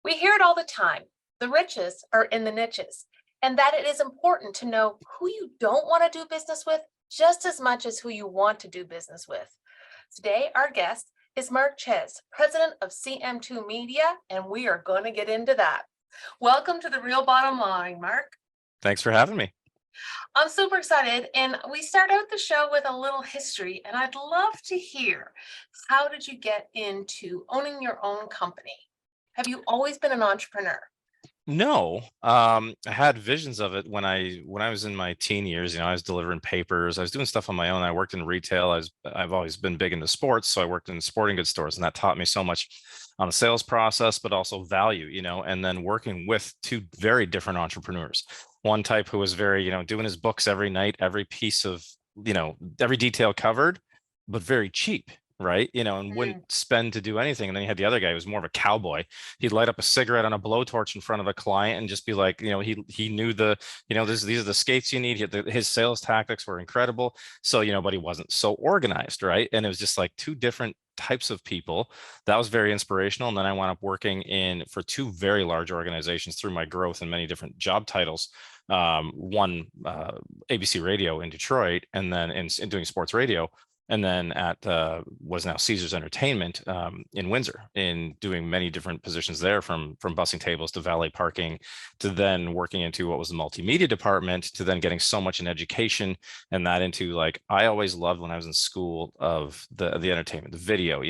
We hear it all the time. The riches are in the niches, and that it is important to know who you don't want to do business with just as much as who you want to do business with. Today, our guest is Mark Chyz, president of CM2 Media, and we are going to get into that. Welcome to The Real Bottom Line, Mark. Thanks for having me. I'm super excited, and we start out the show with a little history, and I'd love to hear, how did you get into owning your own company? Have you always been an entrepreneur? No, I had visions of it when I was in my teen years. I was delivering papers. I was doing stuff on my own. I worked in retail. I've always been big into sports, so I worked in sporting goods stores, and that taught me so much on the sales process, but also value. And then working with two very different entrepreneurs. One type who was very, doing his books every night, every piece of, every detail covered, but very cheap. Right. And wouldn't spend to do anything. And then you had the other guy who was more of a cowboy. He'd light up a cigarette on a blowtorch in front of a client and just be like, he knew these are the skates you need. His sales tactics were incredible. So, but he wasn't so organized. Right. And it was just like two different types of people. That was very inspirational. And then I wound up working for two very large organizations through my growth in many different job titles. One ABC Radio in Detroit, and then in doing sports radio. And then at was now Caesars Entertainment in Windsor, in doing many different positions there, from bussing tables to valet parking, to then working into what was the multimedia department, to then getting so much in education, and that into, like, I always loved when I was in school of the entertainment, the video,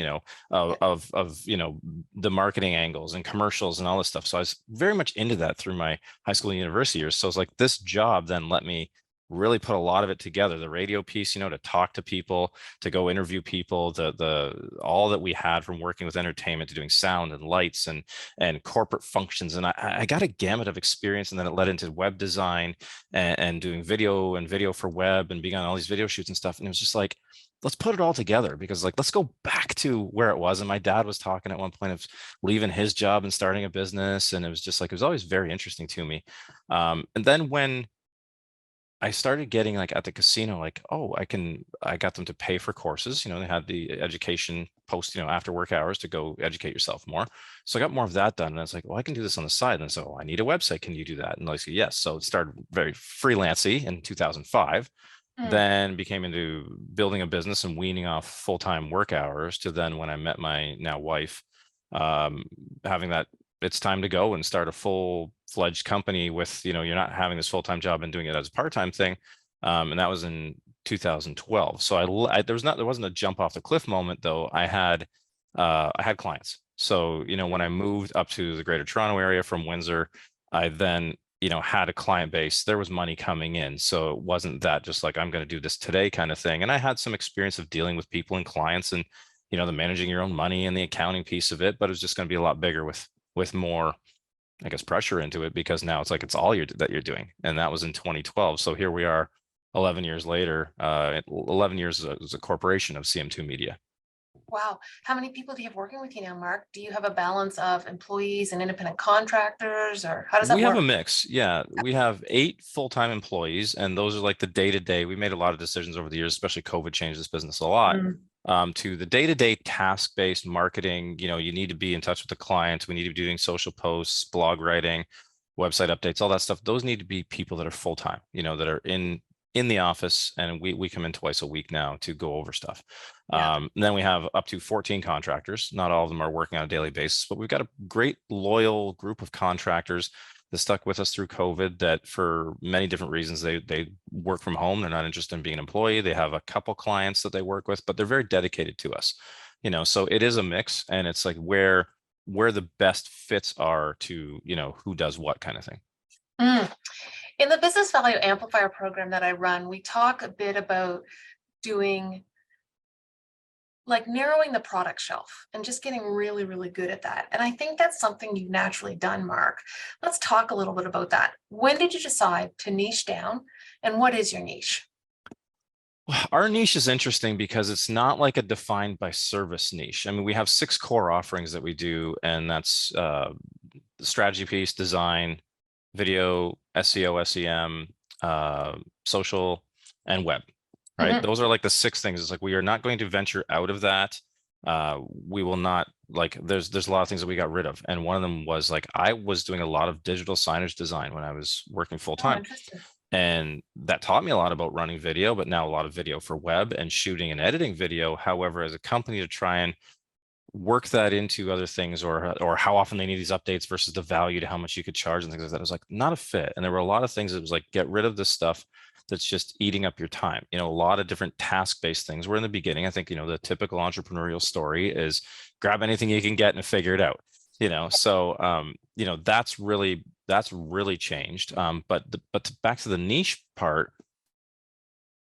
of the marketing angles and commercials and all this stuff. So I was very much into that through my high school and university years. So it's like this job then let me really put a lot of it together, the radio piece, to talk to people, to go interview people, the all that we had from working with entertainment to doing sound and lights and corporate functions. And I got a gamut of experience, and then it led into web design and doing video for web and being on all these video shoots and stuff. And it was just like, let's put it all together, because, like, let's go back to where it was. And my dad was talking at one point of leaving his job and starting a business. And it was just like, it was always very interesting to me. And then when I started getting, like, at the casino, like, oh, I got them to pay for courses. They had the education post, after work hours to go educate yourself more. So I got more of that done. And I was like, well, I can do this on the side. And so I need a website. Can you do that? And I said, yes. So it started very freelancy in 2005, then became into building a business and weaning off full-time work hours, to then when I met my now wife, having that it's time to go and start a full-fledged company with, you're not having this full-time job and doing it as a part-time thing. And that was in 2012. So there wasn't a jump off the cliff moment, though. I had clients. So, when I moved up to the Greater Toronto area from Windsor, I then, had a client base. There was money coming in. So it wasn't that just like, I'm going to do this today kind of thing. And I had some experience of dealing with people and clients, and, the managing your own money and the accounting piece of it, but it was just going to be a lot bigger with more, I guess, pressure into it, because now it's like it's all that you're doing. And that was in 2012. So here we are 11 years later, 11 years as a corporation of CM2 Media. Wow. How many people do you have working with you now, Mark? Do you have a balance of employees and independent contractors, or how does that work? We have a mix. Yeah, we have 8 full-time employees, and those are like the day-to-day. We made a lot of decisions over the years, especially COVID changed this business a lot. To the day-to-day task-based marketing, you need to be in touch with the clients. We need to be doing social posts, blog writing, website updates, all that stuff. Those need to be people that are full-time, that are in the office, and we come in twice a week now to go over stuff. And then we have up to 14 contractors. Not all of them are working on a daily basis, but we've got a great loyal group of contractors that stuck with us through COVID, that for many different reasons, they work from home. They're not interested in being an employee. They have a couple clients that they work with, but they're very dedicated to us. So it is a mix, and it's like where the best fits are to, who does what kind of thing. In the Business Value Amplifier program that I run, we talk a bit about doing, like, narrowing the product shelf and just getting really, really good at that. And I think that's something you've naturally done, Mark. Let's talk a little bit about that. When did you decide to niche down, and what is your niche? Our niche is interesting because it's not like a defined by service niche. I mean, we have 6 core offerings that we do, and that's the strategy piece, design, video, SEO, SEM, social, and web. Right. Those are like the 6 things. It's like we are not going to venture out of that we will not, like, there's a lot of things that we got rid of, and one of them was, like, I was doing a lot of digital signage design when I was working full Oh, time, interesting. and that taught me a lot about running video, but now a lot of video for web and shooting and editing video. However, as a company, to try and work that into other things, or how often they need these updates versus the value to how much you could charge and things like that, it was like not a fit. And there were a lot of things that was like, get rid of this stuff that's just eating up your time. A lot of different task-based things. We're in the beginning. I think, the typical entrepreneurial story is grab anything you can get and figure it out. So that's really changed. But back to the niche part,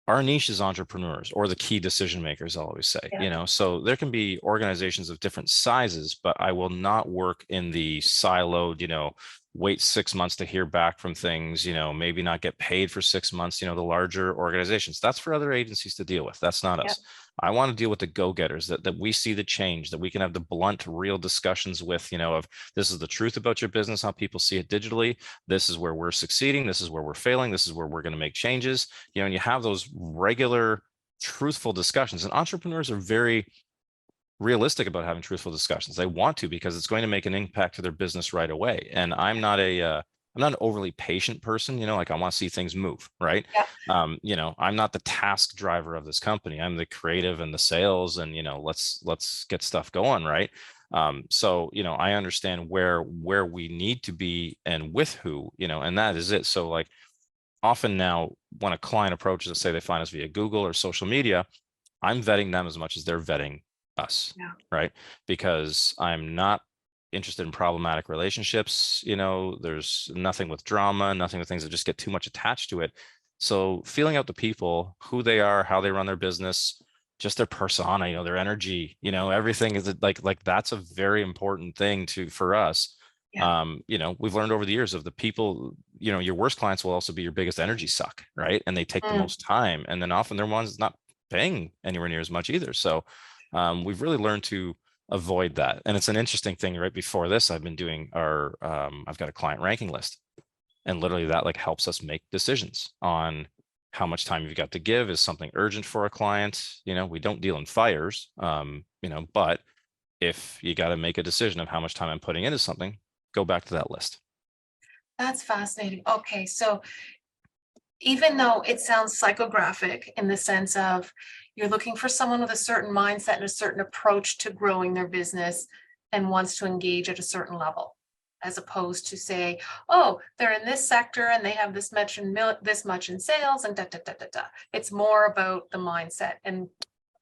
our niche is entrepreneurs, or the key decision makers, I'll always say. Yeah. So there can be organizations of different sizes, but I will not work in the siloed, wait 6 months to hear back from things, maybe not get paid for 6 months, the larger organizations. That's for other agencies to deal with. That's not Yeah. us. I want to deal with the go-getters, that we see the change, that we can have the blunt, real discussions with, of this is the truth about your business, how people see it digitally. This is where we're succeeding. This is where we're failing. This is where we're going to make changes. And you have those regular, truthful discussions. And entrepreneurs are very realistic about having truthful discussions. They want to, because it's going to make an impact to their business right away. And I'm not an overly patient person, like, I want to see things move, right? Yeah. I'm not the task driver of this company. I'm the creative and the sales, and let's get stuff going, right? So I understand where we need to be and with who, and that is it. So, like, often now when a client approaches us, say they find us via Google or social media, I'm vetting them as much as they're vetting us, Yeah. right? Because I'm not interested in problematic relationships. There's nothing with drama, nothing with things that just get too much attached to it. So feeling out the people, who they are, how they run their business, just their persona, their energy, everything is like that's a very important thing for us. Yeah. We've learned over the years of the people, your worst clients will also be your biggest energy suck, right? And they take the Mm. most time, and then often they're ones not paying anywhere near as much either. So we've really learned to avoid that. And it's an interesting thing. Right before this, I've been doing I've got a client ranking list, and literally that, like, helps us make decisions on how much time you've got to give. Is something urgent for a client? We don't deal in fires, but if you got to make a decision of how much time I'm putting into something, go back to that list. That's fascinating. Okay, so even though it sounds psychographic in the sense of you're looking for someone with a certain mindset and a certain approach to growing their business and wants to engage at a certain level, as opposed to say, oh, they're in this sector and they have this much this much in sales and da da da da da. It's more about the mindset and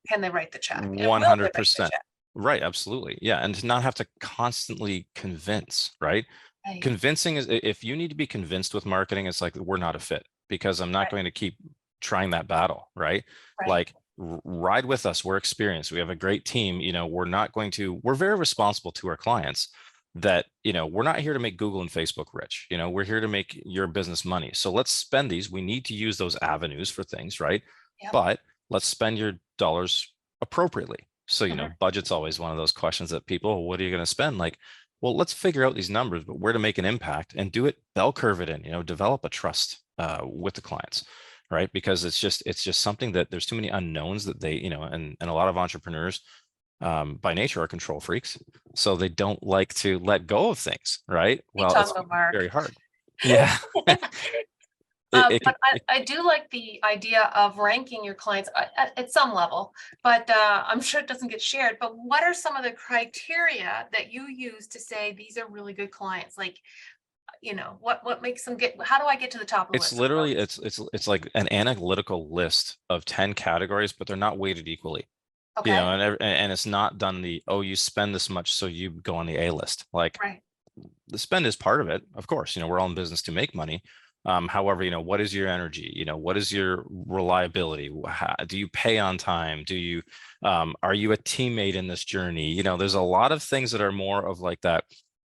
can they write the check? And will they write the 100%. check? Right. Absolutely. Yeah. And to not have to constantly convince, right? Right, Convincing is, if you need to be convinced with marketing, it's like, we're not a fit, because I'm not right, going to keep trying that battle, right? right. Like, ride with us. We're experienced. We have a great team. We're very responsible to our clients, that, we're not here to make Google and Facebook rich. We're here to make your business money. So let's spend these. We need to use those avenues for things, right? Yep. But let's spend your dollars appropriately. So, Mhm. budget's always one of those questions that people, what are you going to spend? Like, well, let's figure out these numbers, but where to make an impact, and do it, bell curve it in, develop a trust with the clients, right? Because it's just something that there's too many unknowns that they, and a lot of entrepreneurs by nature are control freaks. So they don't like to let go of things, right? You Well, talk it's about Mark. very hard. Yeah. But I do like the idea of ranking your clients at some level, but I'm sure it doesn't get shared. But what are some of the criteria that you use to say these are really good clients? Like, what makes them get, how do I get to the top of the It's list? literally, it's like an analytical list of 10 categories, but they're not weighted equally. Okay, And it's not done oh, you spend this much, so you go on the A list. Like, right. the spend is part of it, of course. We're all in business to make money. However, what is your energy? What is your reliability? Do you pay on time? Are you a teammate in this journey? There's a lot of things that are more of like that.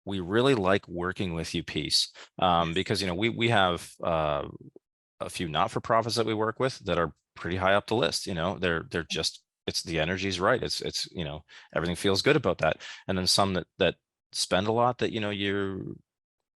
We really like working with you piece, Yes. because we have a few not-for-profits that we work with that are pretty high up the list. They're just, it's the energy's right. It's everything feels good about that. And then some that spend a lot, that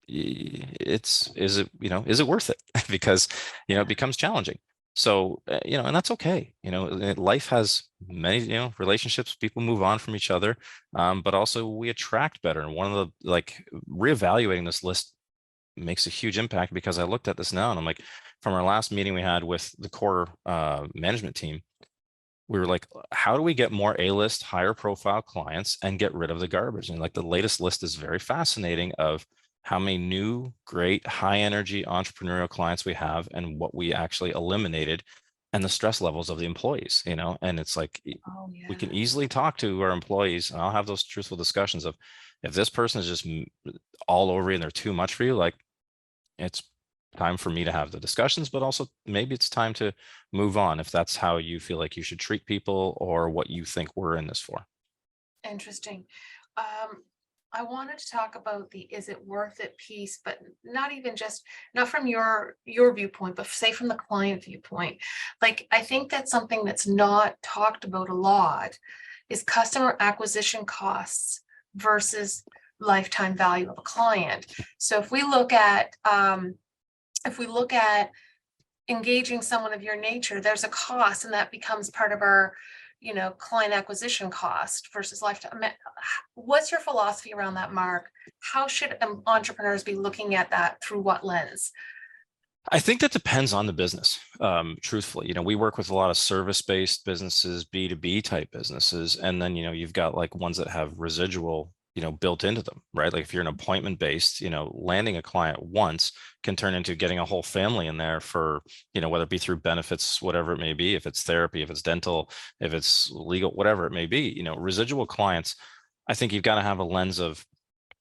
is it worth it? Because it becomes challenging. So, and that's okay. Life has many, relationships, people move on from each other, but also we attract better. And one of the, like, reevaluating this list makes a huge impact, because I looked at this now and I'm like, from our last meeting we had with the core management team, we were like, how do we get more A-list, higher profile clients and get rid of the garbage? And like the latest list is very fascinating of how many new, great, high energy entrepreneurial clients we have and what we actually eliminated, and the stress levels of the employees, and it's like Oh, we can yeah. easily talk to our employees, and I'll have those truthful discussions of, if this person is just all over you and they're too much for you, like, it's time for me to have the discussions, but also maybe it's time to move on if that's how you feel like you should treat people or what you think we're in this for. Interesting. I wanted to talk about the is it worth it piece, but not even just not from your viewpoint, but say from the client viewpoint. Like I think that's something that's not talked about a lot is customer acquisition costs versus lifetime value of a client. So if we look at engaging someone of your nature, there's a cost, and that becomes part of our, client acquisition cost versus lifetime. What's your philosophy around that, Mark? How should entrepreneurs be looking at that through what lens? I think that depends on the business. Truthfully, we work with a lot of service-based businesses, B2B type businesses, and then, you've got like ones that have residual, built into them, right? Like if you're an appointment based, landing a client once can turn into getting a whole family in there for, whether it be through benefits, whatever it may be, if it's therapy, if it's dental, if it's legal, whatever it may be, residual clients. I think you've got to have a lens of,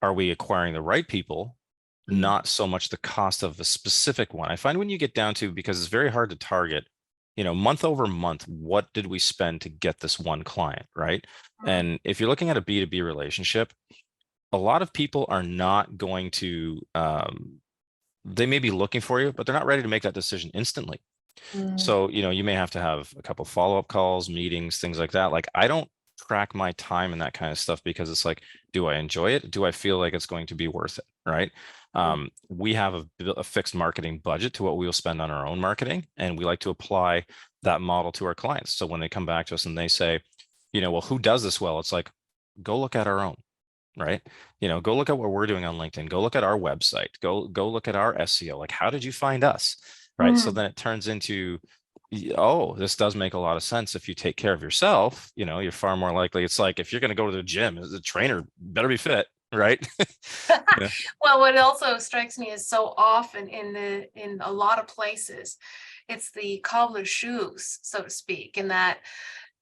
are we acquiring the right people, Mm, not so much the cost of a specific one. I find when you get down to, because it's very hard to target, month over month, what did we spend to get this one client, right? mm, And if you're looking at a B2B relationship, a lot of people are not going to, they may be looking for you, but they're not ready to make that decision instantly. mm, So, you may have to have a couple follow-up calls, meetings, things like that. Like I don't track my time and that kind of stuff, because it's like, do I enjoy it? Do I feel like it's going to be worth it? Right. mm, We have a fixed marketing budget to what we will spend on our own marketing, and we like to apply that model to our clients. So when they come back to us and they say, well, who does this well? It's like, go look at our own, right? Go look at what we're doing on LinkedIn, go look at our website, go look at our SEO. Like, how did you find us? Right. So mm. then it turns into, oh, this does make a lot of sense. If you take care of yourself, you're far more likely. It's like if you're going to go to the gym, the trainer better be fit, right? Yeah. Well, what also strikes me is so often in a lot of places, it's the cobbler's shoes, so to speak, in that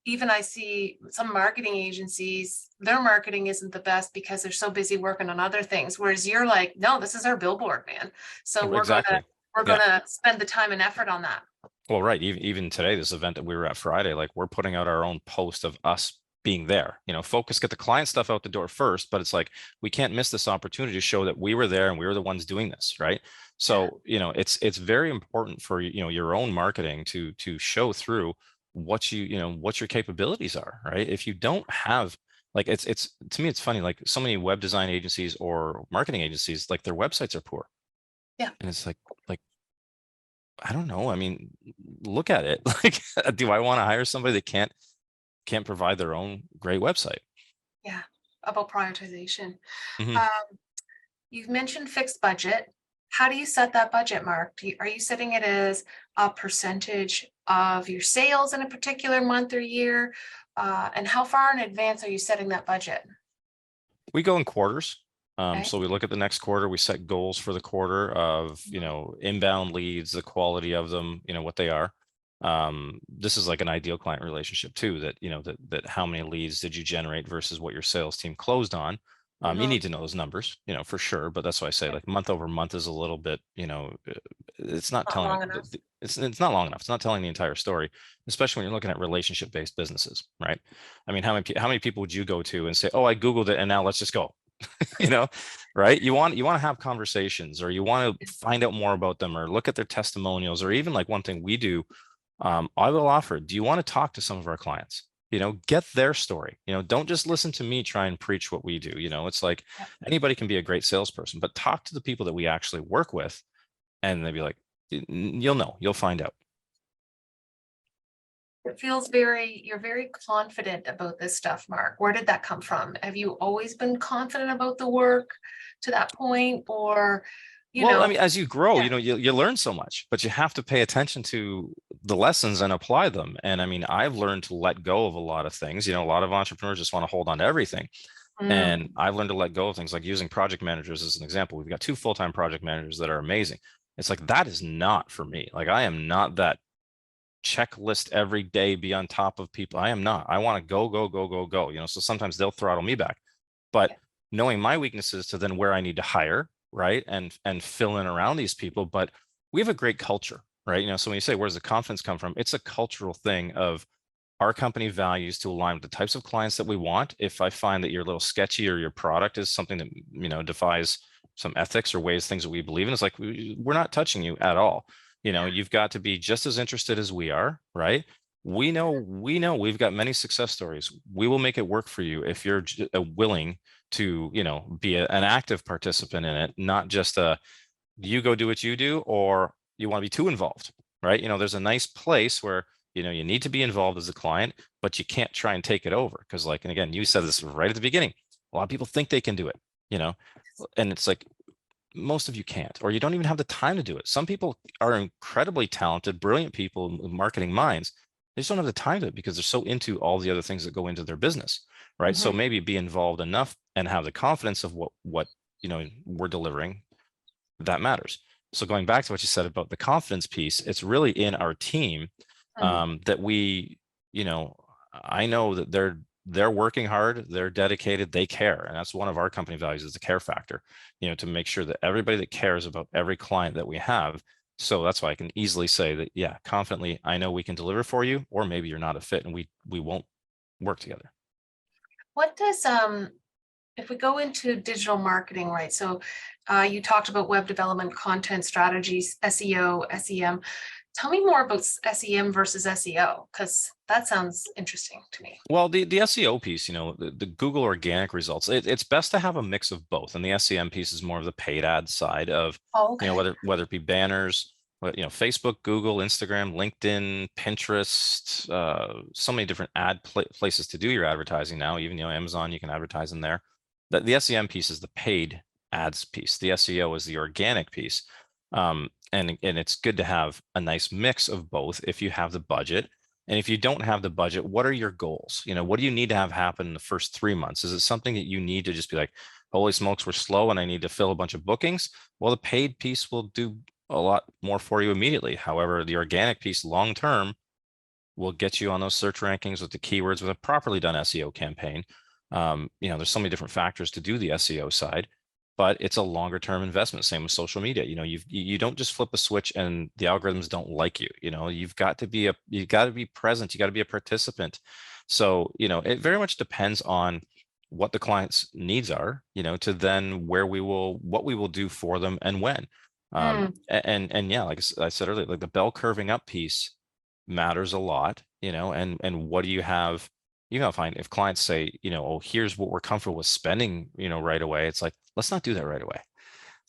even I see some marketing agencies, their marketing isn't the best because they're so busy working on other things. Whereas you're like, no, this is our billboard, man. So Exactly. we're Yeah. gonna spend the time and effort on that. Well, right. Even today, this event that we were at Friday, like we're putting out our own post of us being there. Focus, get the client stuff out the door first, but it's like we can't miss this opportunity to show that we were there and we were the ones doing this, right? Yeah. So, it's very important for your own marketing to show through what your capabilities are, right? If you don't have, like, it's to me it's funny, like so many web design agencies or marketing agencies, like their websites are poor. Yeah. And it's like I don't know. I mean, look at it. Like, do I want to hire somebody that can't provide their own great website? Yeah. About prioritization. Mhm. Um, you've mentioned fixed budget. How do you set that budget, Mark? Are you setting it as a percentage of your sales in a particular month or year? And how far in advance are you setting that budget? We go in quarters. Okay. So we look at the next quarter, we set goals for the quarter of, inbound leads, the quality of them, what they are. This is like an ideal client relationship too, that, that how many leads did you generate versus what your sales team closed on. You Mhm. need to know those numbers, for sure. But that's why I say, Yeah, like, month over month is a little bit, it's not not telling, long enough. it's not long enough. It's not telling the entire story, especially when you're looking at relationship based businesses, right? I mean, how many people would you go to and say, oh, I Googled it and now let's just go, you know, right? You want to have conversations, or you want to find out more about them, or look at their testimonials, or even like one thing we do, I will offer, do you want to talk to some of our clients? Get their story. Don't just listen to me try and preach what we do. It's like Yeah. anybody can be a great salesperson, but talk to the people that we actually work with, and they'd be like, You'll know, you'll find out." It feels you're very confident about this stuff, Mark. Where did that come from? Have you always been confident about the work to that point, or, you Well, I know, mean, as you grow, yeah. you learn so much, but you have to pay attention to the lessons and apply them. And I mean, I've learned to let go of a lot of things. A lot of entrepreneurs just want to hold on to everything. And Mm, I've learned to let go of things, like using project managers as an example. We've got 2 full-time project managers that are amazing. It's like, that is not for me. Like, I am not that checklist every day, be on top of people. I am not. I want to go, go, go, go, go. So sometimes they'll throttle me back. But yeah. knowing my weaknesses to then where I need to hire, right, and fill in around these people. But we have a great culture, right? So when you say, where's the confidence come from? It's a cultural thing of our company values to align with the types of clients that we want. If I find that you're a little sketchy, or your product is something that defies some ethics or ways, things that we believe in, it's like, we're not touching you at all. You've got to be just as interested as we are, right? We know we've got many success stories. We will make it work for you if you're willing to be an active participant in it, not just you go do what you do, or you want to be too involved, right? There's a nice place where you need to be involved as a client, but you can't try and take it over, because, like, and again, you said this right at the beginning, a lot of people think they can do it, you know and it's like, most of you can't, or you don't even have the time to do it. Some people are incredibly talented, brilliant people, marketing minds. They just don't have the time to do it because they're so into all the other things that go into their business, right? So Mhm. maybe be involved enough and have the confidence of what we're delivering, that matters. So going back to what you said about the confidence piece, it's really in our team, Mm. that we, I know that they're working hard, they're dedicated, they care. And that's one of our company values, is the care factor, to make sure that everybody that cares about every client that we have. So that's why I can easily say that, yeah, confidently, I know we can deliver for you, or maybe you're not a fit and we won't work together. What does if we go into digital marketing, right? So you talked about web development, content strategies, SEO, SEM. Tell me more about SEM versus SEO, because that sounds interesting to me. Well, the SEO piece, the Google organic results, it's best to have a mix of both. And the SEM piece is more of the paid ad side of, Oh, okay. whether it be banners, Facebook, Google, Instagram, LinkedIn, Pinterest, so many different places to do your advertising now. Even, Amazon, you can advertise in there. The SEM piece is the paid ads piece. The SEO is the organic piece. And it's good to have a nice mix of both if you have the budget. And if you don't have the budget, what are your goals? What do you need to have happen in the first 3 months? Is it something that you need to just be like, holy smokes, we're slow and I need to fill a bunch of bookings? Well, the paid piece will do a lot more for you immediately. However, the organic piece long term will get you on those search rankings with the keywords with a properly done SEO campaign. There's so many different factors to do the SEO side, but it's a longer term investment. Same with social media. You don't just flip a switch and the algorithms don't like you. You've got to be present. You got to be a participant. So, it very much depends on what the client's needs are, to then what we will do for them and when. Mm, And yeah, like I said earlier, like the bell curving up piece matters a lot, and what do you have? Find, if clients say, oh, here's what we're comfortable with spending, right away. It's like, let's not do that right away.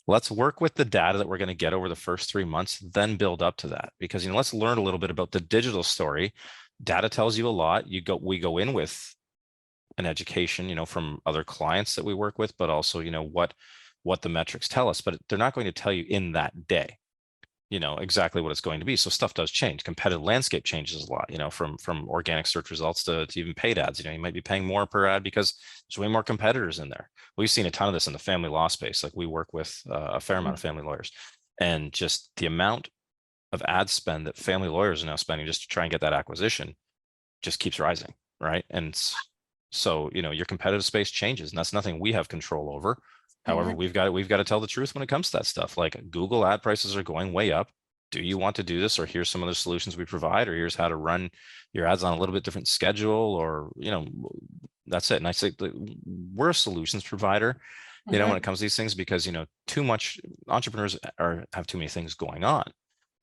Let's work with the data that we're going to get over the first 3 months, then build up to that. Because, let's learn a little bit about the digital story. Data tells you a lot. We go in with an education, from other clients that we work with, but also, what the metrics tell us, but they're not going to tell you in that day exactly what it's going to be. So stuff does change. Competitive landscape changes a lot, from organic search results to even paid ads. You might be paying more per ad because there's way more competitors in there. We've seen a ton of this in the family law space. Like, we work with a fair amount of mm, family lawyers, and just the amount of ad spend that family lawyers are now spending just to try and get that acquisition just keeps rising, right? And so, your competitive space changes, and that's nothing we have control over. However, mhm. we've got to tell the truth when it comes to that stuff. Like, Google ad prices are going way up. Do you want to do this? Or here's some of the solutions we provide, or here's how to run your ads on a little bit different schedule, or, that's it. And I say, we're a solutions provider, when it Mhm. comes to these things, because, too much entrepreneurs have too many things going on.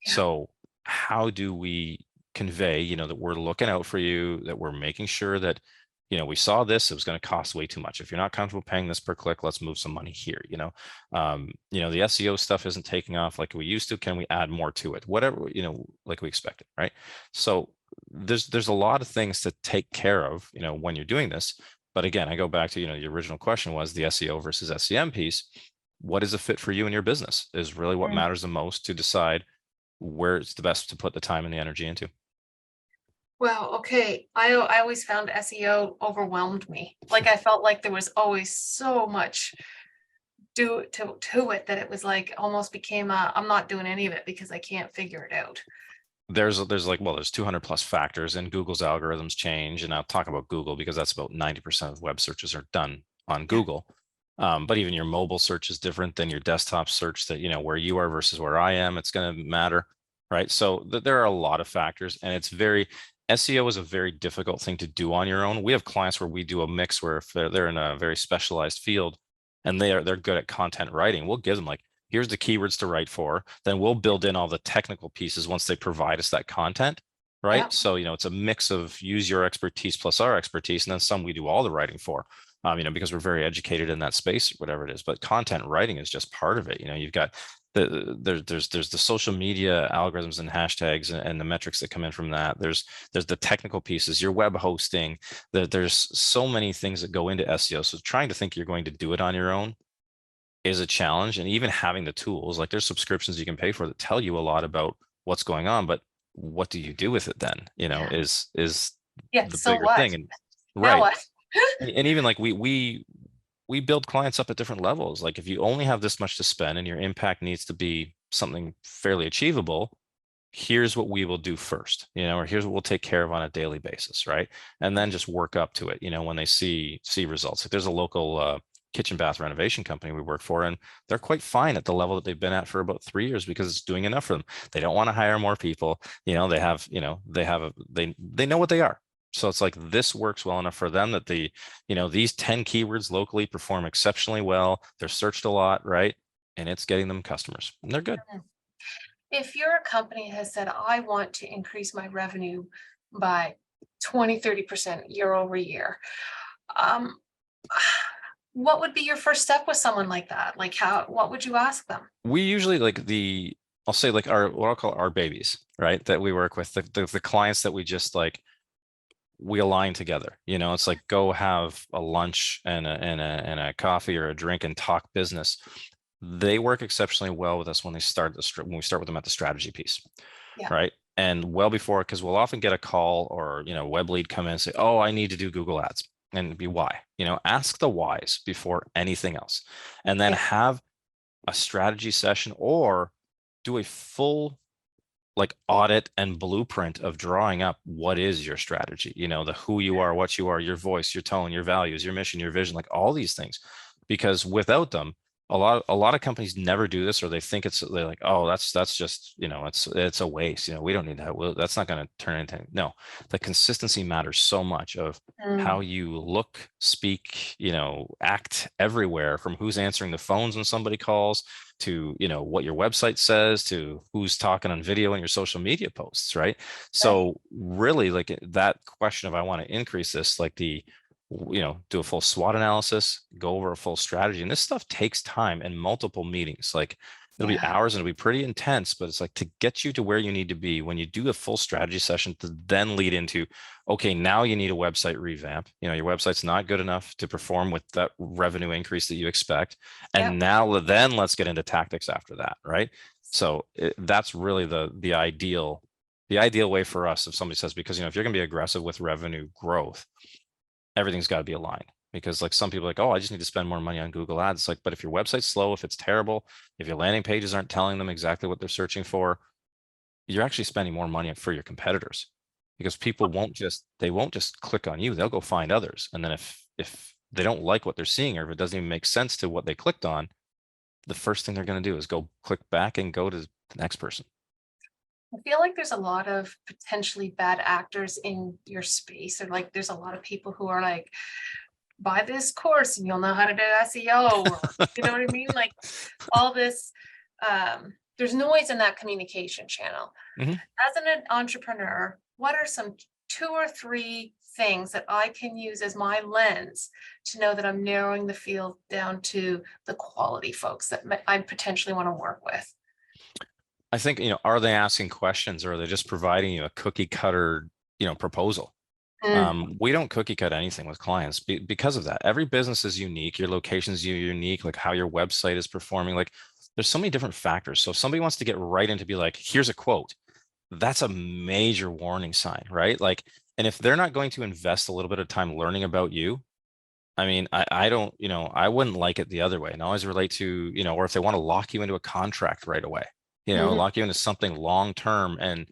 Yeah. So how do we convey, that we're looking out for you, that we're making sure that, we saw this, it was going to cost way too much. If you're not comfortable paying this per click, let's move some money here. The SEO stuff isn't taking off like we used to. Can we add more to it? Whatever, like we expected, right? So there's a lot of things to take care of, when you're doing this. But again, I go back to, the original question was the SEO versus SEM piece. What is a fit for you and your business is really what Mm. matters the most to decide where it's the best to put the time and the energy into. Well, okay. I always found SEO overwhelmed me. Like I felt like there was always so much to it that it was like almost became I'm not doing any of it because I can't figure it out. There's 200 plus factors, and Google's algorithms change. And I'll talk about Google because that's about 90% of web searches are done on Yeah. Google. But even your mobile search is different than your desktop search, that, where you are versus where I am, it's going to matter, right? So there are a lot of factors, and SEO is a very difficult thing to do on your own. We have clients where we do a mix where if they're in a very specialized field and they're good at content writing, we'll give them like, here's the keywords to write for. Then we'll build in all the technical pieces once they provide us that content, right? Yeah. So, it's a mix of use your expertise plus our expertise, and then some we do all the writing for, because we're very educated in that space, whatever it is. But content writing is just part of it. You've got there's the social media algorithms and hashtags and the metrics that come in from that. There's the technical pieces, your web hosting. There's so many things that go into SEO. So trying to think you're going to do it on your own is a challenge. And even having the tools, like there's subscriptions you can pay for that tell you a lot about what's going on, but what do you do with it then? Yeah. Is Yeah. the So bigger what? thing. And Now right. what? And even like we build clients up at different levels. Like if you only have this much to spend and your impact needs to be something fairly achievable, here's what we will do first, or here's what we'll take care of on a daily basis, right? And then just work up to it, when they see results. Like there's a local kitchen bath renovation company we work for, and they're quite fine at the level that they've been at for about 3 years because it's doing enough for them. They don't want to hire more people. They know what they are. So it's like this works well enough for them that these 10 keywords locally perform exceptionally well. They're searched a lot, right? And it's getting them customers. And they're good. If your company has said, I want to increase my revenue by 20-30% year over year, um, what would be your first step with someone like that? Like what would you ask them? We usually I'll say like what I'll call our babies, right? That we work with, the clients that we just like, we align together. It's like go have a lunch and a coffee or a drink and talk business. They work exceptionally well with us when we start with them at the strategy piece, Yeah. right? And well before, because we'll often get a call or web lead come in and say, "Oh, I need to do Google Ads," and be why. Ask the whys before anything else, and then Yeah. have a strategy session or do a full like audit and blueprint of drawing up what is your strategy, the who you are, what you are, your voice, your tone, your values, your mission, your vision, like all these things. Because without them, a lot of companies never do this, or they think they're like, oh, that's just, it's a waste. We don't need that. Well, that's not going to turn anything. No, the consistency matters so much of how Mm. you look, speak, act everywhere, from who's answering the phones when somebody calls to what your website says to who's talking on video in your social media posts, right? Right. So really, like that question of I want to increase this, like do a full SWOT analysis, go over a full strategy, and this stuff takes time and multiple meetings. Like it'll be Yeah. hours and it'll be pretty intense, but it's like to get you to where you need to be when you do a full strategy session to then lead into, okay, now you need a website revamp. Your website's not good enough to perform with that revenue increase that you expect. Yeah. And now then let's get into tactics after that, right? So that's really the ideal way for us. If somebody says, because if you're going to be aggressive with revenue growth, everything's got to be aligned. Because like some people are like, oh, I just need to spend more money on Google Ads. It's like, but if your website's slow, if it's terrible, if your landing pages aren't telling them exactly what they're searching for, you're actually spending more money for your competitors, because people won't just click on you. They'll go find others. And then if they don't like what they're seeing, or if it doesn't even make sense to what they clicked on, the first thing they're going to do is go click back and go to the next person. I feel like there's a lot of potentially bad actors in your space, or like there's a lot of people who are like, buy this course and you'll know how to do SEO, or you know what I mean? Like all this, there's noise in that communication channel. Mhm. As an entrepreneur, what are some 2 or 3 things that I can use as my lens to know that I'm narrowing the field down to the quality folks that I potentially want to work with? I think, are they asking questions, or are they just providing you a cookie cutter proposal. We don't cookie cut anything with clients because of that. Every business is unique. Your location is unique, like how your website is performing. Like there's so many different factors. So if somebody wants to get right into be like, here's a quote, that's a major warning sign, right? Like, and if they're not going to invest a little bit of time learning about you, I mean, I don't, I wouldn't like it the other way. And I always relate to, or if they want to lock you into a contract right away, Mhm. lock you into something long term. And,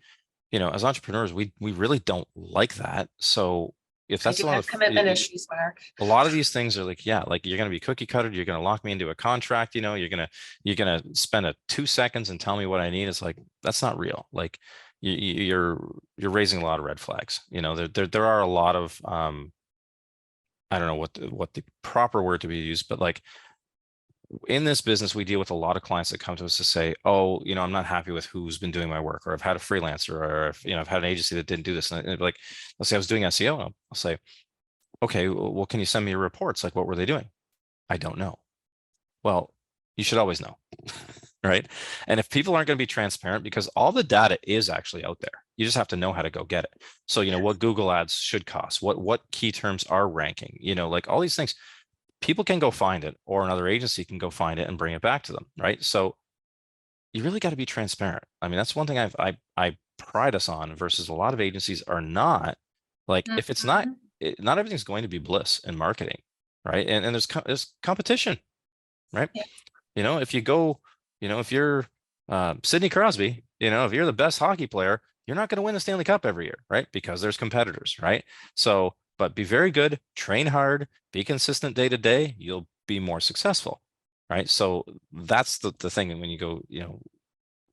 as entrepreneurs, we really don't like that. So if I that's do one have of commitment issues, Mark. a lot of these things are like, yeah, like you're going to be cookie cuttered. You're going to lock me into a contract. You're going to spend 2 seconds and tell me what I need. It's like, that's not real. Like you're raising a lot of red flags. There are a lot of, I don't know what the proper word to be used, but like in this business, we deal with a lot of clients that come to us to say, oh, I'm not happy with who's been doing my work, or I've had a freelancer, or if, I've had an agency that didn't do this. And like, let's say I was doing SEO, and I'll say, okay, well, can you send me your reports? Like, what were they doing? I don't know. Well, you should always know, right? And if people aren't going to be transparent, because all the data is actually out there, you just have to know how to go get it. So, what Google ads should cost, what key terms are ranking, like all these things, people can go find it, or another agency can go find it and bring it back to them, right? So you really got to be transparent. I mean, that's one thing I pride us on versus a lot of agencies are not. Like, if it's not, Mhm. not everything's going to be bliss in marketing, right? And there's competition, right? Yeah. If you go, if you're Sidney Crosby, if you're the best hockey player, you're not going to win the Stanley Cup every year, right? Because there's competitors, right? So, but be very good, train hard, be consistent day to day, you'll be more successful, right? So that's the thing. And when you go,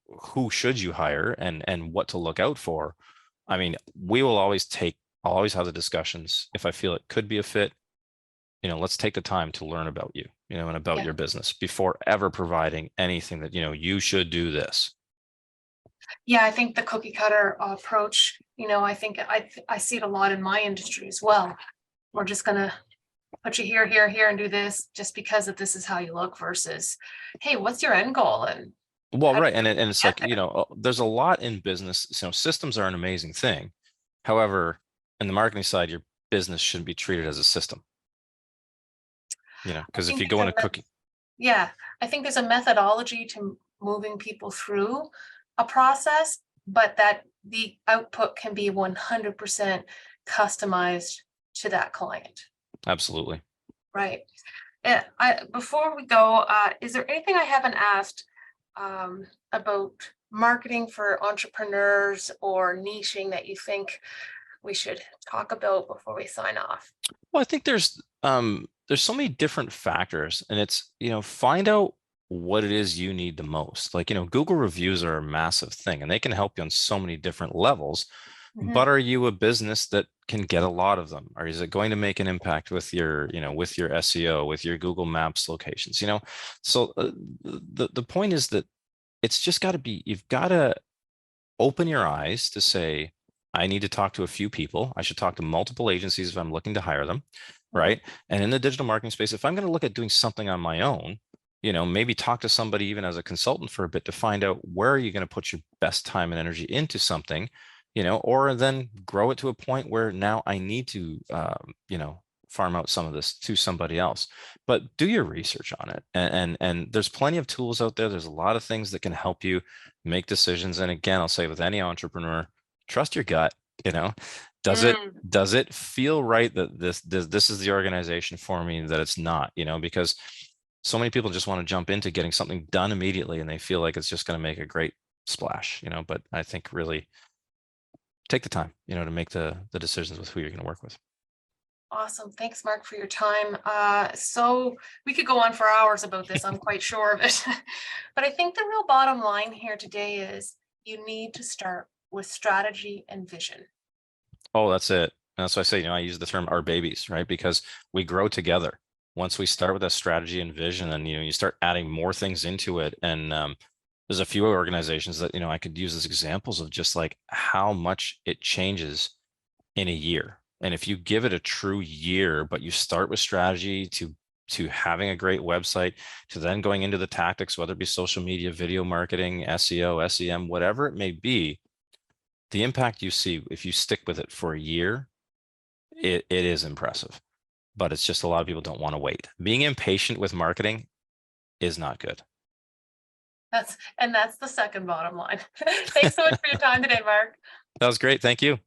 who should you hire and what to look out for? I mean, I'll always have the discussions. If I feel it could be a fit, let's take the time to learn about you, and about Yeah. your business before ever providing anything that, you should do this. Yeah, I think the cookie cutter approach, I think I see it a lot in my industry as well. We're just gonna put you here, here, here, and do this just because of this is how you look versus, hey, what's your end goal and Well, how do right. And you it's get like, there? there's a lot in business. Systems are an amazing thing. However, in the marketing side, your business shouldn't be treated as a system, I because if think you go in there's a cookie, yeah, I think there's a methodology to moving people through a process, but that the output can be 100% customized to that client, absolutely. right? Before we go, is there anything I haven't asked about marketing for entrepreneurs or niching that you think we should talk about before we sign off? Well, I think there's so many different factors, and it's, find out what it is you need the most. Like, Google reviews are a massive thing and they can help you on so many different levels. Mhm. But are you a business that can get a lot of them? Or is it going to make an impact with your SEO, with your Google Maps locations? So the point is that it's just got to be, you've got to open your eyes to say, I need to talk to a few people. I should talk to multiple agencies if I'm looking to hire them, Mhm. right? And in the digital marketing space, if I'm going to look at doing something on my own, maybe talk to somebody even as a consultant for a bit to find out where are you going to put your best time and energy into something, or then grow it to a point where now I need to, farm out some of this to somebody else. But do your research on it, and there's plenty of tools out there. There's a lot of things that can help you make decisions. And again, I'll say with any entrepreneur, trust your gut. You know, does it Mm. does it feel right that this is the organization for me, that it's not, because so many people just want to jump into getting something done immediately and they feel like it's just going to make a great splash, but I think really take the time, to make the decisions with who you're going to work with. Awesome. Thanks, Mark, for your time. So we could go on for hours about this, I'm quite sure of it. But I think the real bottom line here today is you need to start with strategy and vision. Oh, that's it. And that's why I say, I use the term our babies, right? Because we grow together. Once we start with a strategy and vision, and you start adding more things into it. And there's a few organizations that I could use as examples of just like how much it changes in a year. And if you give it a true year, but you start with strategy to having a great website, to then going into the tactics, whether it be social media, video marketing, SEO, SEM, whatever it may be, the impact you see if you stick with it for a year, it is impressive. But it's just a lot of people don't want to wait. Being impatient with marketing is not good. That's the second bottom line. Thanks so much for your time today, Mark. That was great. Thank you.